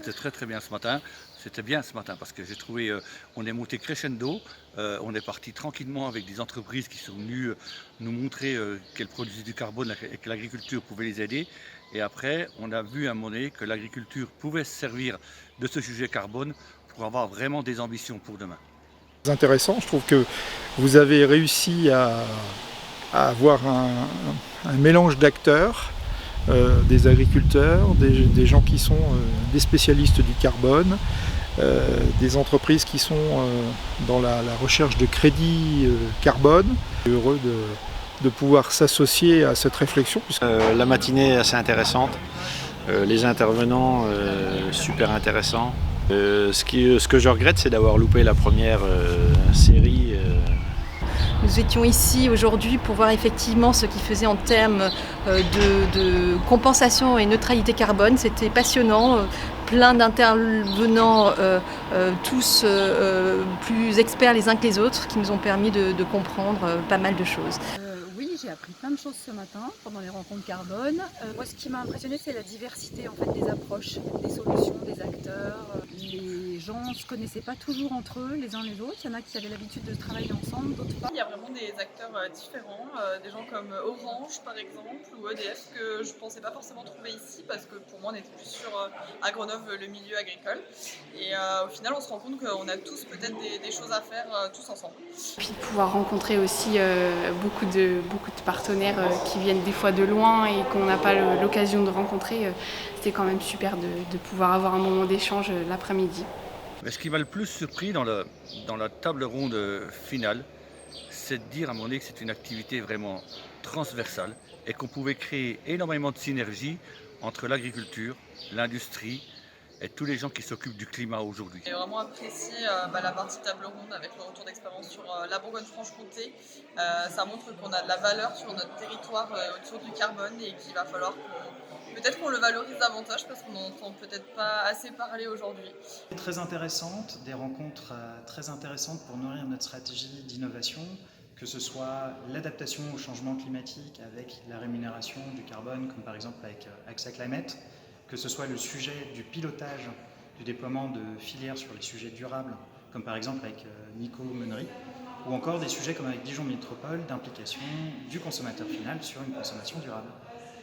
C'était très très bien ce matin. C'était bien ce matin parce que j'ai trouvé, on est monté crescendo, on est parti tranquillement avec des entreprises qui sont venues nous montrer qu'elles produisaient du carbone et que l'agriculture pouvait les aider. Et après, on a vu à un moment donné que l'agriculture pouvait se servir de ce sujet carbone pour avoir vraiment des ambitions pour demain. C'est intéressant, je trouve que vous avez réussi à avoir un mélange d'acteurs, des agriculteurs, des gens qui sont des spécialistes du carbone, des entreprises qui sont dans la recherche de crédits carbone. Je suis heureux de pouvoir s'associer à cette réflexion. La matinée est assez intéressante, les intervenants super intéressants. Ce que je regrette, c'est d'avoir loupé la première série. Nous étions ici aujourd'hui pour voir effectivement ce qu'ils faisaient en termes de compensation et neutralité carbone. C'était passionnant, plein d'intervenants, tous plus experts les uns que les autres, qui nous ont permis de comprendre pas mal de choses. Oui, j'ai appris plein de choses ce matin pendant les rencontres carbone. Moi, ce qui m'a impressionné, c'est la diversité en fait, des approches, des solutions, des acteurs. Les gens ne se connaissaient pas toujours entre eux, les uns les autres. Il y en a qui avaient l'habitude de travailler ensemble, d'autres pas. Il y a vraiment des acteurs différents, des gens comme Orange par exemple, ou EDF, que je ne pensais pas forcément trouver ici, parce que pour moi on était plus sur, à Grenoble, le milieu agricole. Et au final, on se rend compte qu'on a tous peut-être des choses à faire tous ensemble. Puis de pouvoir rencontrer aussi beaucoup de partenaires qui viennent des fois de loin et qu'on n'a pas l'occasion de rencontrer, c'était quand même super de pouvoir avoir un moment d'échange l'après-midi. Mais ce qui m'a le plus surpris dans la table ronde finale, c'est de dire à un moment donné que c'est une activité vraiment transversale et qu'on pouvait créer énormément de synergies entre l'agriculture, l'industrie et tous les gens qui s'occupent du climat aujourd'hui. J'ai vraiment apprécié la partie table ronde avec le retour d'expérience sur la Bourgogne-Franche-Comté. Ça montre qu'on a de la valeur sur notre territoire autour du carbone et qu'il va falloir peut-être qu'on le valorise davantage parce qu'on n'en entend peut-être pas assez parler aujourd'hui. Très intéressante, des rencontres très intéressantes pour nourrir notre stratégie d'innovation, que ce soit l'adaptation au changement climatique avec la rémunération du carbone, comme par exemple avec AXA Climate, que ce soit le sujet du pilotage du déploiement de filières sur les sujets durables, comme par exemple avec Nico Meunery, ou encore des sujets comme avec Dijon Métropole d'implication du consommateur final sur une consommation durable.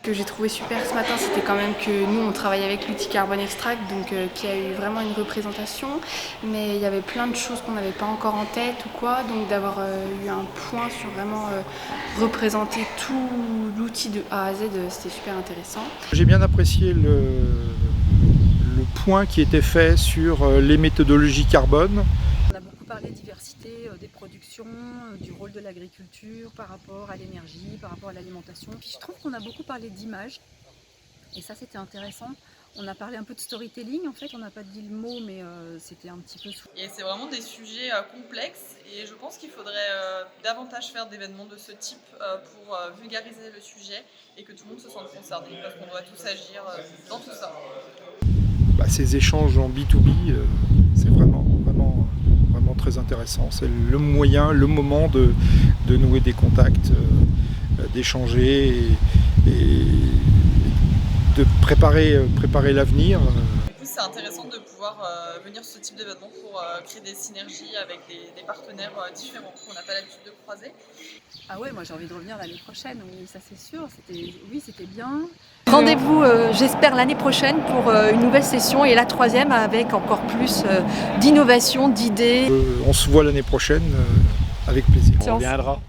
Ce que j'ai trouvé super ce matin, c'était quand même que nous on travaille avec l'outil Carbon Extract, donc qui a eu vraiment une représentation, mais il y avait plein de choses qu'on n'avait pas encore en tête ou quoi, donc d'avoir eu un point sur vraiment représenter tout l'outil de A à Z, c'était super intéressant. J'ai bien apprécié le point qui était fait sur les méthodologies carbone. On a beaucoup parlé de diversité des productions, du rôle de l'agriculture par rapport à l'énergie, par rapport à l'alimentation. Puis je trouve qu'on a beaucoup parlé d'image et ça c'était intéressant. On a parlé un peu de storytelling en fait, on n'a pas dit le mot mais c'était un petit peu... Et c'est vraiment des sujets complexes et je pense qu'il faudrait davantage faire d'événements de ce type pour vulgariser le sujet et que tout le monde se sente concerné parce qu'on doit tous agir dans tout ça. Ces échanges en B2B, c'est vraiment très intéressant. C'est le moyen, le moment de nouer des contacts, d'échanger et de préparer l'avenir. Du coup, c'est intéressant de pouvoir venir sur ce type d'événement pour créer des synergies avec des partenaires différents qu'on n'a pas l'habitude de croiser. Ah ouais, moi j'ai envie de revenir l'année prochaine, oui ça c'est sûr, c'était bien. Rendez-vous, j'espère, l'année prochaine pour une nouvelle session et la troisième avec encore plus d'innovation, d'idées. On se voit l'année prochaine avec plaisir. On reviendra.